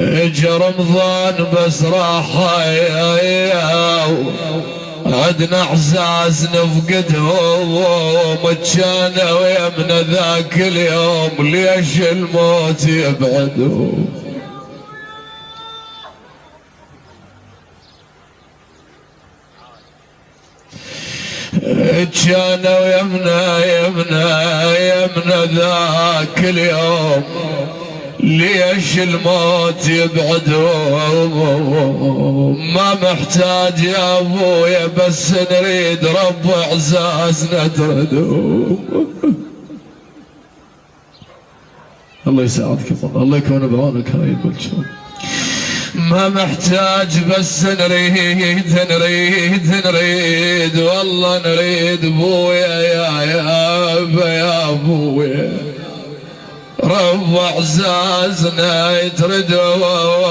اجى رمضان بس راح، عدنا احزاز نفقدهم، كانوا يمنا ذاك اليوم ليش الموت يبعدهم. كانوا يمنا ذاك اليوم ليش الموت يبعدهم. ما محتاج يا ابويا بس نريد رب اعزازنا تردهم. الله يساعدك الله يكون بعونك هاي البلشون. ما محتاج بس نريد والله نريد ابويا يا ابويا رب اعزازنا يتردوا.